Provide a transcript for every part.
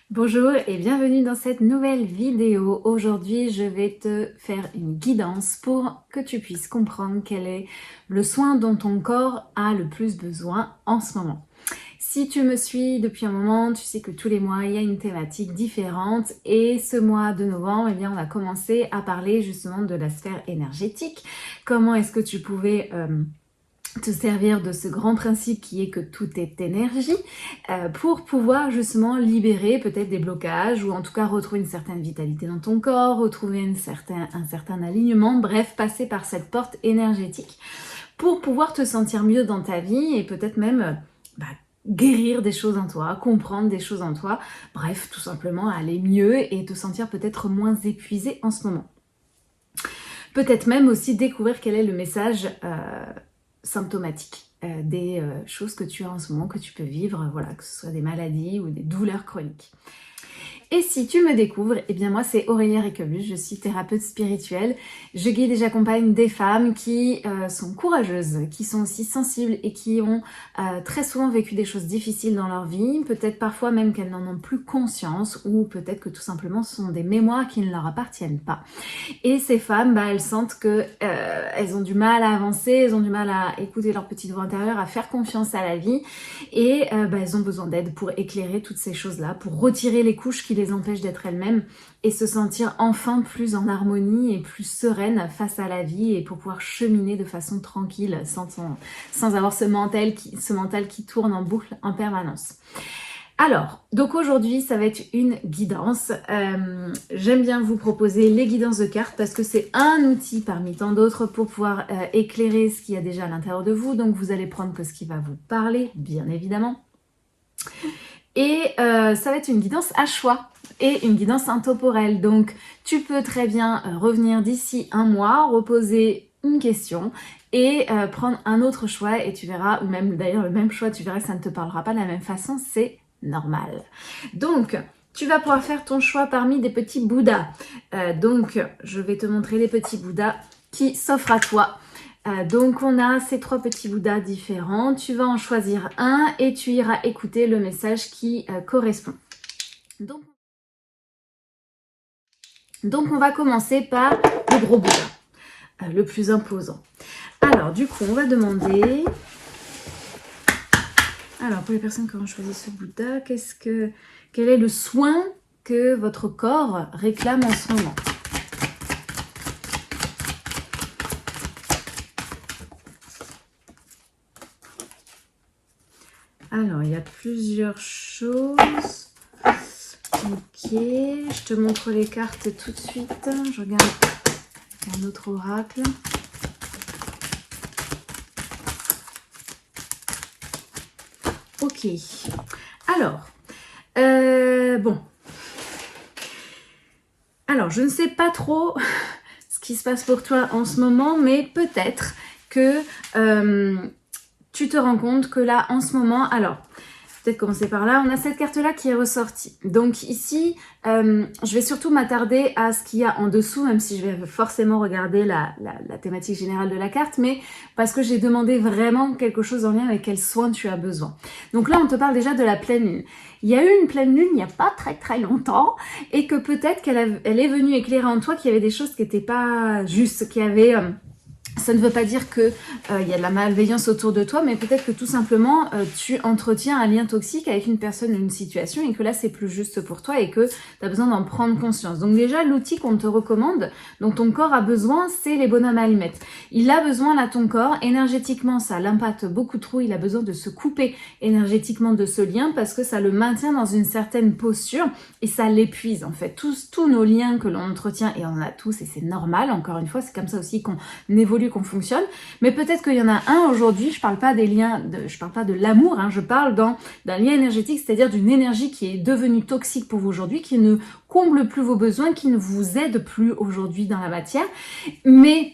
Bonjour et bienvenue dans cette nouvelle vidéo. Aujourd'hui, je vais te faire une guidance pour que tu puisses comprendre quel est le soin dont ton corps a le plus besoin en ce moment. Si tu me suis depuis un moment, tu sais que tous les mois, il y a une thématique différente et ce mois de novembre, eh bien, on a commencé à parler justement de la sphère énergétique. Comment est-ce que tu pouvais te servir de ce grand principe qui est que tout est énergie pour pouvoir justement libérer peut-être des blocages ou en tout cas retrouver une certaine vitalité dans ton corps, retrouver un certain alignement, bref, passer par cette porte énergétique pour pouvoir te sentir mieux dans ta vie et peut-être même guérir des choses en toi, comprendre des choses en toi, bref, tout simplement aller mieux et te sentir peut-être moins épuisé en ce moment. Peut-être même aussi découvrir quel est le message symptomatique des choses que tu as en ce moment, que tu peux vivre, voilà, que ce soit des maladies ou des douleurs chroniques. Et si tu me découvres, eh bien moi c'est Aurélia Réquebus, je suis thérapeute spirituelle. Je guide et j'accompagne des femmes qui sont courageuses, qui sont aussi sensibles et qui ont très souvent vécu des choses difficiles dans leur vie, peut-être parfois même qu'elles n'en ont plus conscience ou peut-être que tout simplement ce sont des mémoires qui ne leur appartiennent pas. Et ces femmes, elles sentent que elles ont du mal à avancer, elles ont du mal à écouter leur petite voix intérieure, à faire confiance à la vie et elles ont besoin d'aide pour éclairer toutes ces choses-là, pour retirer les couches qui les empêchent d'être elles-mêmes et se sentir enfin plus en harmonie et plus sereine face à la vie et pour pouvoir cheminer de façon tranquille sans avoir ce mental qui tourne en boucle en permanence. Alors, donc aujourd'hui, ça va être une guidance. J'aime bien vous proposer les guidances de cartes parce que c'est un outil parmi tant d'autres pour pouvoir éclairer ce qu'il y a déjà à l'intérieur de vous. Donc vous allez prendre que ce qui va vous parler, bien évidemment. Et ça va être une guidance à choix et une guidance intemporelle. Donc tu peux très bien revenir d'ici un mois, reposer une question et prendre un autre choix et tu verras, ou même d'ailleurs le même choix, tu verras que ça ne te parlera pas de la même façon, c'est normal. Donc tu vas pouvoir faire ton choix parmi des petits bouddhas. Donc je vais te montrer les petits bouddhas qui s'offrent à toi. Donc on a ces trois petits bouddhas différents, tu vas en choisir un et tu iras écouter le message qui correspond. Donc on va commencer par le gros bouddha, le plus imposant. Alors du coup on va demander, alors pour les personnes qui ont choisi ce bouddha, quel est le soin que votre corps réclame en ce moment ? Alors, il y a plusieurs choses. Ok, je te montre les cartes tout de suite. Je regarde un autre oracle. Ok, alors, bon. Alors, je ne sais pas trop ce qui se passe pour toi en ce moment, mais peut-être que tu te rends compte que là, en ce moment, alors, peut-être commencer par là, on a cette carte-là qui est ressortie. Donc ici, je vais surtout m'attarder à ce qu'il y a en dessous, même si je vais forcément regarder la thématique générale de la carte, mais parce que j'ai demandé vraiment quelque chose en lien avec quel soin tu as besoin. Donc là, on te parle déjà de la pleine lune. Il y a eu une pleine lune il n'y a pas très longtemps, et que peut-être qu'elle est venue éclairer en toi qu'il y avait des choses qui n'étaient pas justes, qu'il y avait... Ça ne veut pas dire que y a de la malveillance autour de toi, mais peut-être que tout simplement tu entretiens un lien toxique avec une personne, une situation, et que là c'est plus juste pour toi et que tu as besoin d'en prendre conscience. Donc déjà l'outil qu'on te recommande, dont ton corps a besoin, c'est les bonhommes à allumettes. Il a besoin là, ton corps, énergétiquement ça l'impacte beaucoup trop, il a besoin de se couper énergétiquement de ce lien parce que ça le maintient dans une certaine posture et ça l'épuise en fait. Tous nos liens que l'on entretient, et on en a tous et c'est normal, encore une fois, c'est comme ça aussi qu'on évolue, qu'on fonctionne, mais peut-être qu'il y en a un aujourd'hui, je parle pas des liens, je parle pas de l'amour, je parle d'un lien énergétique, c'est-à-dire d'une énergie qui est devenue toxique pour vous aujourd'hui, qui ne comble plus vos besoins, qui ne vous aide plus aujourd'hui dans la matière, mais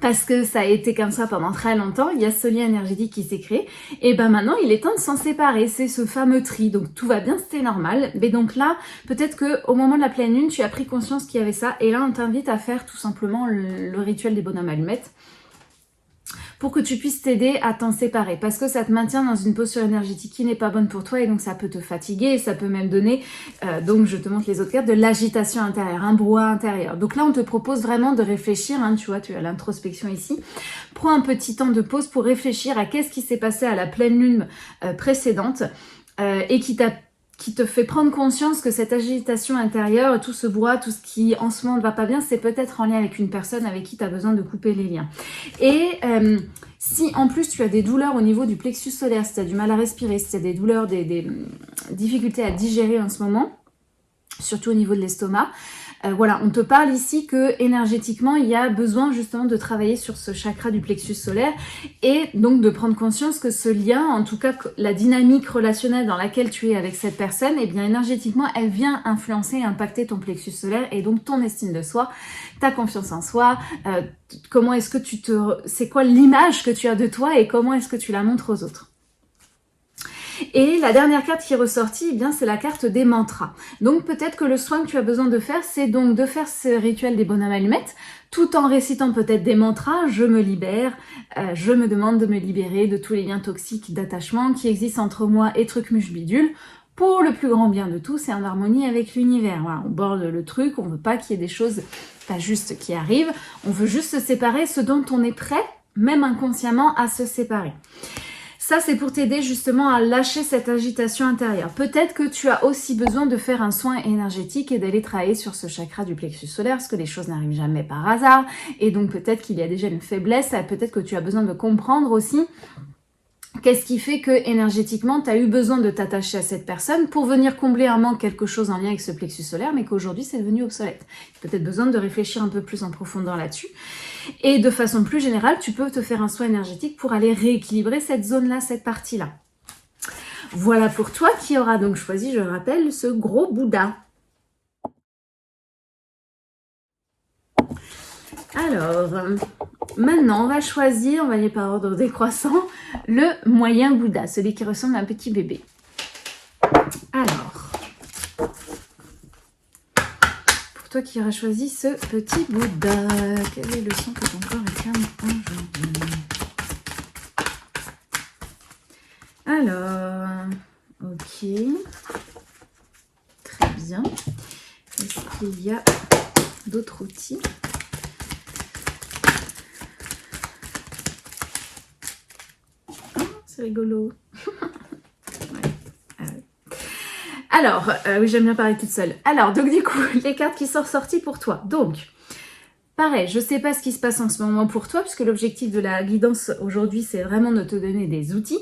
parce que ça a été comme ça pendant très longtemps, il y a ce lien énergétique qui s'est créé, et ben maintenant il est temps de s'en séparer, c'est ce fameux tri, donc tout va bien, c'était normal, mais donc là, peut-être que au moment de la pleine lune, tu as pris conscience qu'il y avait ça, et là on t'invite à faire tout simplement le rituel des bonhommes allumettes, pour que tu puisses t'aider à t'en séparer, parce que ça te maintient dans une posture énergétique qui n'est pas bonne pour toi et donc ça peut te fatiguer et ça peut même donner, donc je te montre les autres cartes, de l'agitation intérieure, un brouhaha intérieur. Donc là on te propose vraiment de réfléchir, hein, tu vois, tu as l'introspection ici. Prends un petit temps de pause pour réfléchir à qu'est-ce qui s'est passé à la pleine lune précédente et qui te fait prendre conscience que cette agitation intérieure, tout ce brouhaha, tout ce qui en ce moment ne va pas bien, c'est peut-être en lien avec une personne avec qui tu as besoin de couper les liens. Et si en plus tu as des douleurs au niveau du plexus solaire, si tu as du mal à respirer, si tu as des douleurs, des difficultés à digérer en ce moment, surtout au niveau de l'estomac, voilà, on te parle ici que énergétiquement, il y a besoin justement de travailler sur ce chakra du plexus solaire et donc de prendre conscience que ce lien, en tout cas la dynamique relationnelle dans laquelle tu es avec cette personne, eh bien énergétiquement, elle vient influencer et impacter ton plexus solaire et donc ton estime de soi, ta confiance en soi, comment est-ce que c'est quoi l'image que tu as de toi et comment est-ce que tu la montres aux autres. Et la dernière carte qui est ressortie, eh bien, c'est la carte des mantras. Donc peut-être que le soin que tu as besoin de faire, c'est donc de faire ce rituel des bonhommes allumettes, tout en récitant peut-être des mantras, je me libère, je me demande de me libérer de tous les liens toxiques d'attachement qui existent entre moi et Trucmuche Bidule, pour le plus grand bien de tous et en harmonie avec l'univers. Voilà, on borde le truc, on veut pas qu'il y ait des choses pas justes qui arrivent, on veut juste se séparer, ce dont on est prêt, même inconsciemment, à se séparer. Ça, c'est pour t'aider justement à lâcher cette agitation intérieure. Peut-être que tu as aussi besoin de faire un soin énergétique et d'aller travailler sur ce chakra du plexus solaire, parce que les choses n'arrivent jamais par hasard. Et donc peut-être qu'il y a déjà une faiblesse, peut-être que tu as besoin de comprendre aussi qu'est-ce qui fait que énergétiquement, tu as eu besoin de t'attacher à cette personne pour venir combler un manque, quelque chose en lien avec ce plexus solaire, mais qu'aujourd'hui, c'est devenu obsolète. Peut-être besoin de réfléchir un peu plus en profondeur là-dessus. Et de façon plus générale, tu peux te faire un soin énergétique pour aller rééquilibrer cette zone-là, cette partie-là. Voilà pour toi qui aura donc choisi, je rappelle, ce gros Bouddha. Alors, maintenant, on va choisir, on va aller par ordre décroissant, le moyen Bouddha, celui qui ressemble à un petit bébé. Alors, pour toi qui auras choisi ce petit Bouddha, quel est le son que ton corps réclame aujourd'hui? Alors, ok, très bien. Est-ce qu'il y a d'autres outils? C'est rigolo. Ouais. Alors, oui, j'aime bien parler toute seule. Alors, donc du coup, les cartes qui sont ressorties pour toi. Donc, pareil, je ne sais pas ce qui se passe en ce moment pour toi, puisque l'objectif de la guidance aujourd'hui, c'est vraiment de te donner des outils.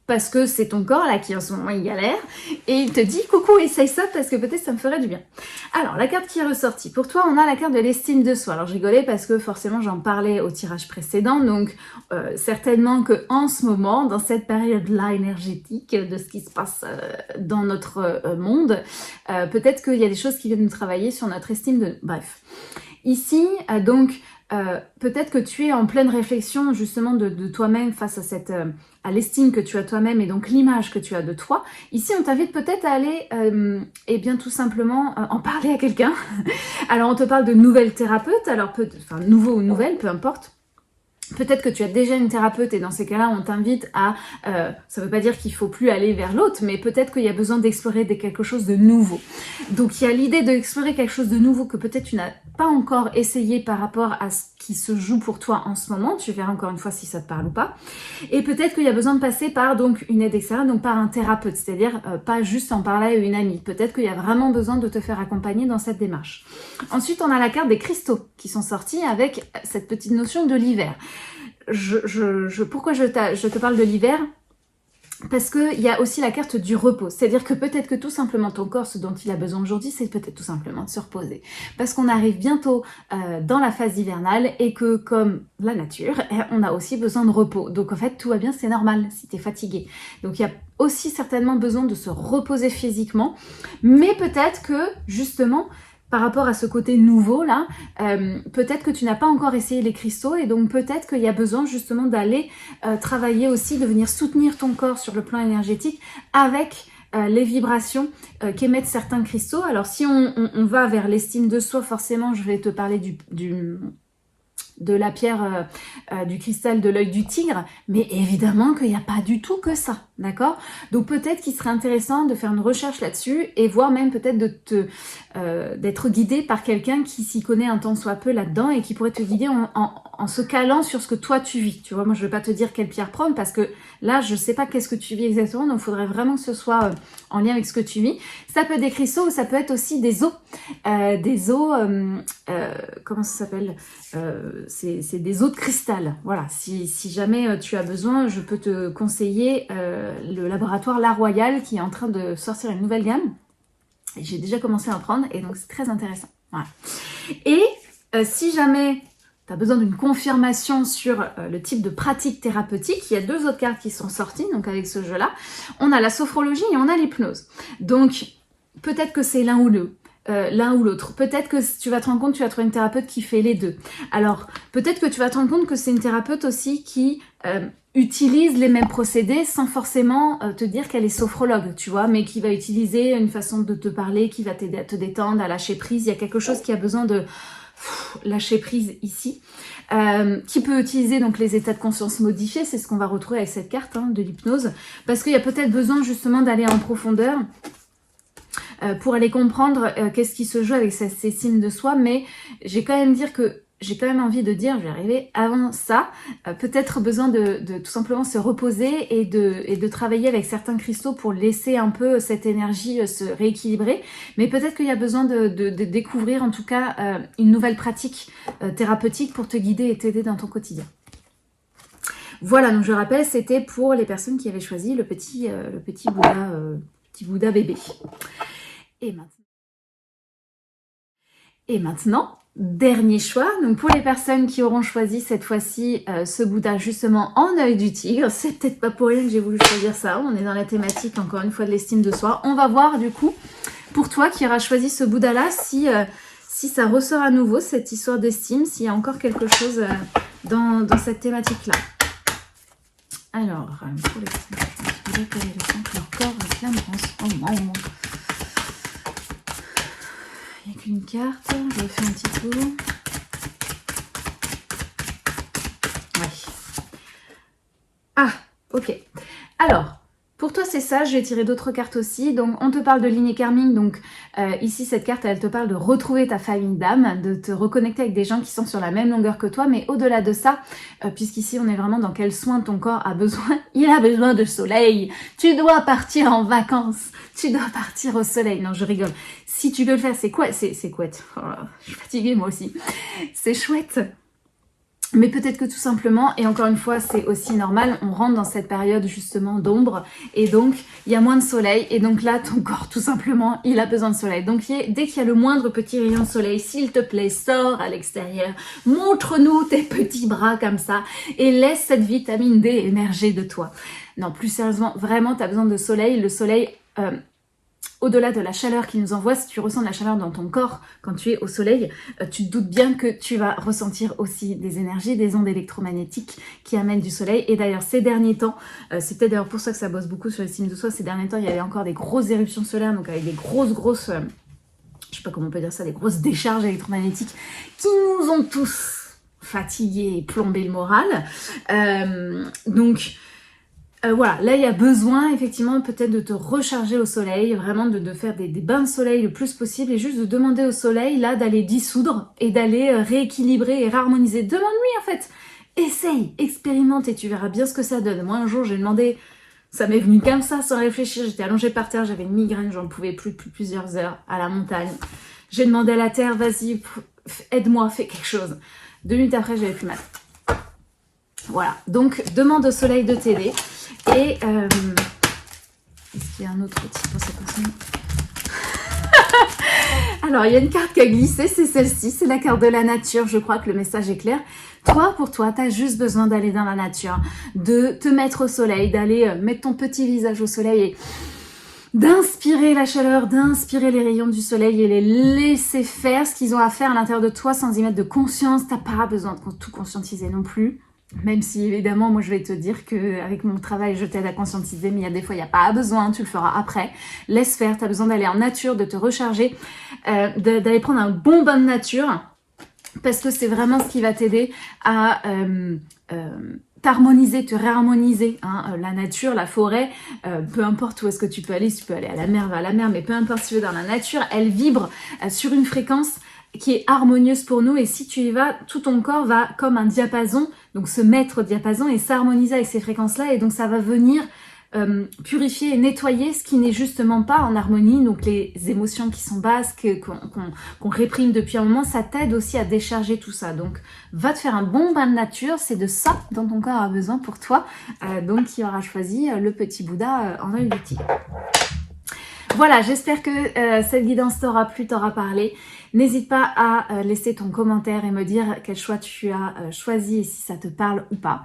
Parce que c'est ton corps là qui en ce moment il galère et il te dit coucou, essaye ça parce que peut-être ça me ferait du bien. Alors la carte qui est ressortie, pour toi on a la carte de l'estime de soi. Alors je rigolais parce que forcément j'en parlais au tirage précédent, donc certainement que en ce moment, dans cette période-là énergétique de ce qui se passe dans notre monde, peut-être qu'il y a des choses qui viennent nous travailler sur notre estime de... Bref. Ici, donc... peut-être que tu es en pleine réflexion justement de toi-même face à cette à l'estime que tu as toi-même et donc l'image que tu as de toi. Ici, on t'invite peut-être à aller et bien tout simplement en parler à quelqu'un. Alors, on te parle de nouvelles thérapeutes, alors enfin nouveau ou nouvelle, peu importe. Peut-être que tu as déjà une thérapeute et dans ces cas-là, on t'invite à... ça ne veut pas dire qu'il ne faut plus aller vers l'autre, mais peut-être qu'il y a besoin d'explorer quelque chose de nouveau. Donc il y a l'idée d'explorer quelque chose de nouveau que peut-être tu n'as pas encore essayé par rapport à ce qui se joue pour toi en ce moment. Tu verras encore une fois si ça te parle ou pas. Et peut-être qu'il y a besoin de passer par donc une aide extérieure, donc par un thérapeute, c'est-à-dire pas juste en parler à une amie. Peut-être qu'il y a vraiment besoin de te faire accompagner dans cette démarche. Ensuite, on a la carte des cristaux qui sont sortis avec cette petite notion de l'hiver. Pourquoi je te parle de l'hiver? Parce qu'il y a aussi la carte du repos. C'est-à-dire que peut-être que tout simplement ton corps, ce dont il a besoin aujourd'hui, c'est peut-être tout simplement de se reposer. Parce qu'on arrive bientôt dans la phase hivernale et que comme la nature, on a aussi besoin de repos. Donc en fait, tout va bien, c'est normal si tu es fatigué. Donc il y a aussi certainement besoin de se reposer physiquement. Mais peut-être que justement... par rapport à ce côté nouveau là, peut-être que tu n'as pas encore essayé les cristaux et donc peut-être qu'il y a besoin justement d'aller travailler aussi, de venir soutenir ton corps sur le plan énergétique avec les vibrations qu'émettent certains cristaux. Alors si on va vers l'estime de soi, forcément je vais te parler de la pierre, du cristal de l'œil du tigre, mais évidemment qu'il n'y a pas du tout que ça, d'accord? Donc peut-être qu'il serait intéressant de faire une recherche là-dessus et voir même peut-être d'être guidé par quelqu'un qui s'y connaît un tant soit peu là-dedans et qui pourrait te guider en se calant sur ce que toi tu vis. Tu vois, moi je vais pas te dire quelle pierre prendre parce que là je sais pas qu'est-ce que tu vis exactement, donc il faudrait vraiment que ce soit en lien avec ce que tu vis. Ça peut être des cristaux ou ça peut être aussi des os. Comment ça s'appelle, c'est des os de cristal. Voilà, si jamais tu as besoin, je peux te conseiller le laboratoire La Royale qui est en train de sortir une nouvelle gamme. J'ai déjà commencé à en prendre et donc c'est très intéressant. Voilà. Et si jamais tu as besoin d'une confirmation sur le type de pratique thérapeutique, il y a 2 autres cartes qui sont sorties, donc avec ce jeu-là. On a la sophrologie et on a l'hypnose. Donc, peut-être que c'est l'un ou l'autre. Peut-être que tu vas te rendre compte que tu vas trouver une thérapeute qui fait les deux. Alors, peut-être que tu vas te rendre compte que c'est une thérapeute aussi qui utilise les mêmes procédés sans forcément te dire qu'elle est sophrologue, tu vois, mais qui va utiliser une façon de te parler, qui va t'aider à te détendre, à lâcher prise. Il y a quelque chose qui a besoin de lâcher prise ici, qui peut utiliser donc les états de conscience modifiés, c'est ce qu'on va retrouver avec cette carte de l'hypnose, parce qu'il y a peut-être besoin justement d'aller en profondeur pour aller comprendre qu'est-ce qui se joue avec cette estime de soi, mais j'ai quand même envie de dire, je vais arriver avant ça, peut-être besoin de tout simplement se reposer et de travailler avec certains cristaux pour laisser un peu cette énergie se rééquilibrer, mais peut-être qu'il y a besoin de découvrir en tout cas une nouvelle pratique thérapeutique pour te guider et t'aider dans ton quotidien. Voilà, donc je rappelle, c'était pour les personnes qui avaient choisi le petit Bouddha bébé. Et maintenant, dernier choix, donc pour les personnes qui auront choisi cette fois-ci ce Bouddha justement en œil du tigre, c'est peut-être pas pour rien que j'ai voulu choisir ça, on est dans la thématique encore une fois de l'estime de soi. On va voir du coup, pour toi qui auras choisi ce Bouddha-là, si ça ressort à nouveau, cette histoire d'estime, s'il y a encore quelque chose dans cette thématique-là. Alors, pour les personnes qui ont choisi quel est le son que leur corps réclame en ce moment. Il n'y a qu'une carte, je vais faire un petit tour. Ouais. Ah, ok. Alors, pour toi c'est ça, je vais tirer d'autres cartes aussi. Donc on te parle de lignée karmique, donc ici cette carte elle te parle de retrouver ta famille d'âme, de te reconnecter avec des gens qui sont sur la même longueur que toi, mais au-delà de ça, puisqu'ici on est vraiment dans quel soin ton corps a besoin, il a besoin de soleil, tu dois partir en vacances, tu dois partir au soleil, non je rigole, si tu veux le faire c'est quoi, c'est chouette, oh, je suis fatiguée moi aussi, c'est chouette. Mais peut-être que tout simplement, et encore une fois c'est aussi normal, on rentre dans cette période justement d'ombre et donc il y a moins de soleil et donc là ton corps tout simplement il a besoin de soleil. Donc dès qu'il y a le moindre petit rayon de soleil, s'il te plaît sors à l'extérieur, montre-nous tes petits bras comme ça et laisse cette vitamine D émerger de toi. Non plus sérieusement, vraiment tu as besoin de soleil, le soleil... au-delà de la chaleur qu'il nous envoie, si tu ressens de la chaleur dans ton corps quand tu es au soleil, tu te doutes bien que tu vas ressentir aussi des énergies, des ondes électromagnétiques qui amènent du soleil. Et d'ailleurs, ces derniers temps, c'est peut-être d'ailleurs pour ça que ça bosse beaucoup sur l'estime de soi, ces derniers temps, il y avait encore des grosses éruptions solaires, donc avec des grosses, je sais pas comment on peut dire ça, des grosses décharges électromagnétiques qui nous ont tous fatigués et plombé le moral. Voilà, là il y a besoin effectivement peut-être de te recharger au soleil, vraiment de faire des bains de soleil le plus possible et juste de demander au soleil là d'aller dissoudre et d'aller rééquilibrer et réharmoniser. Demande-lui en fait, essaye, expérimente et tu verras bien ce que ça donne. Moi un jour j'ai demandé, ça m'est venu comme ça sans réfléchir, j'étais allongée par terre, j'avais une migraine, j'en pouvais plus depuis plusieurs heures à la montagne. J'ai demandé à la terre, vas-y, aide-moi, fais quelque chose. 2 minutes après j'avais plus mal. Voilà, donc demande au soleil de t'aider. Et est-ce qu'il y a un autre type pour cette personne? Alors il y a une carte qui a glissé, c'est celle-ci, c'est la carte de la nature, je crois que le message est clair. Toi, pour toi, tu as juste besoin d'aller dans la nature, de te mettre au soleil, d'aller mettre ton petit visage au soleil et d'inspirer la chaleur, d'inspirer les rayons du soleil et les laisser faire ce qu'ils ont à faire à l'intérieur de toi sans y mettre de conscience. T'as pas besoin de tout conscientiser non plus. Même si évidemment moi je vais te dire qu'avec mon travail je t'aide à conscientiser, mais il y a des fois il n'y a pas besoin, tu le feras après. Laisse faire, tu as besoin d'aller en nature, de te recharger, d'aller prendre un bon bain de nature. parce que c'est vraiment ce qui va t'aider à t'harmoniser, te réharmoniser, hein. La nature, la forêt, peu importe où est-ce que tu peux aller, si tu peux aller à la mer, va à la mer, mais peu importe si tu veux dans la nature, elle vibre sur une fréquence qui est harmonieuse pour nous, et si tu y vas, tout ton corps va comme un diapason, donc se mettre au diapason et s'harmoniser avec ces fréquences-là, et donc ça va venir purifier et nettoyer ce qui n'est justement pas en harmonie, donc les émotions qui sont basses, qu'on réprime depuis un moment, ça t'aide aussi à décharger tout ça. Donc va te faire un bon bain de nature, c'est de ça dont ton corps a besoin pour toi, donc qui aura choisi le petit Bouddha en œil de tigre. Voilà, j'espère que cette guidance t'aura plu, t'aura parlé. N'hésite pas à laisser ton commentaire et me dire quel choix tu as choisi et si ça te parle ou pas.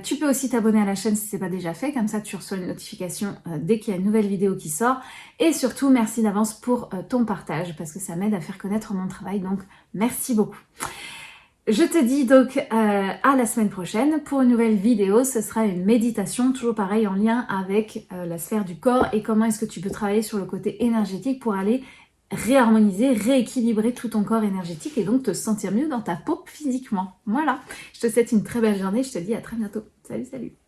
Tu peux aussi t'abonner à la chaîne si ce n'est pas déjà fait, comme ça tu reçois une notification dès qu'il y a une nouvelle vidéo qui sort. Et surtout, merci d'avance pour ton partage parce que ça m'aide à faire connaître mon travail, donc merci beaucoup. Je te dis donc à la semaine prochaine pour une nouvelle vidéo. Ce sera une méditation, toujours pareil en lien avec la sphère du corps et comment est-ce que tu peux travailler sur le côté énergétique pour aller réharmoniser, rééquilibrer tout ton corps énergétique et donc te sentir mieux dans ta peau physiquement. Voilà, je te souhaite une très belle journée, je te dis à très bientôt. Salut, salut!